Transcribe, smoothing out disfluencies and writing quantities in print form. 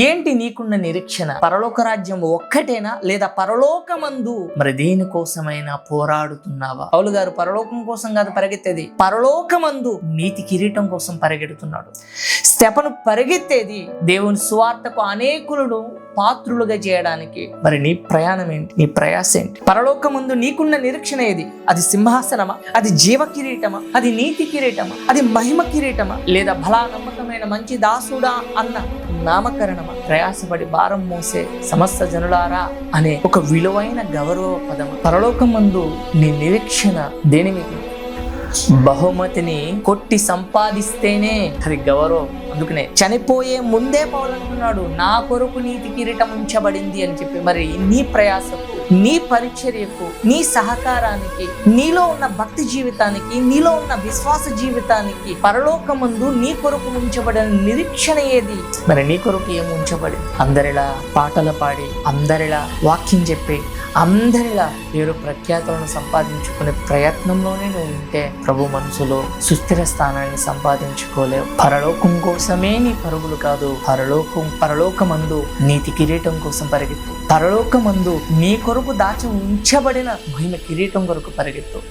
ఏంటి నీకున్న నిరీక్షణ? పరలోక రాజ్యం ఒక్కటేనా, లేదా పరలోకమందు మరి దేనికోసమైనా పోరాడుతున్నావా? పౌలు గారు పరలోకం కోసం కాదు పరిగెత్తేది, పరలోకమందు నీతి కిరీటం కోసం పరిగెడుతున్నాడు. స్టెఫను పరిగెత్తేది దేవుని సువార్తకు అనేకులను పాత్రులుగా చేయడానికి. మరి నీ ప్రయాణం ఏంటి? నీ ప్రయాస ఏంటి? పరలోకమందు నీకున్న నిరీక్షణ ఏది? అది సింహాసనమా? అది జీవ కిరీటమా? అది నీతి కిరీటమా? అది మహిమ కిరీటమా? లేదా బలా నమ్మకమైన మంచి దాసుడా అన్న నామకరణమా? ప్రయాసపడి భారం మోసే సమస్త జనులారా అనే ఒక విలువైన గౌరవ పదం. పరలోకమందు నీ నిరీక్షణ దేని మీద? బహుమతిని కొట్టి సంపాదిస్తేనే అది గౌరవం. అందుకనే చనిపోయే ముందే పౌలు అంటున్నాడు, నా కొరకు నీతి కిరీటం ఉంచబడింది అని చెప్పి. మరి నీ ప్రయాసకు, నీ పరిచర్యకు, నీ సహకారానికి, నీలో ఉన్న భక్తి జీవితానికి, నీలో ఉన్న విశ్వాస జీవితానికి పరలోకమందు నీ కొరకు ఉంచబడిన నిరీక్షణ ఏది? మరి నీ కొరకు ఏమి ఉంచబడింది? అందరిలా పాటలు పాడి, అందరిలా వాక్యం చెప్పి, అందరిలా పేరు ప్రఖ్యాతులను సంపాదించుకునే ప్రయత్నంలోనే నువ్వు ఉంటే ప్రభు మనసులో సుస్థిర స్థానాన్ని సంపాదించుకోలేవు. పరలోకం కోసమే నీ పరుగులు కాదు, పరలోకమందు నీతి కిరీటం కోసం పరిగెత్తు. పరలోకమందు నీ కొరకు దాచి ఉంచబడిన మహిమ కిరీటం కొరకు పరిగెత్తు.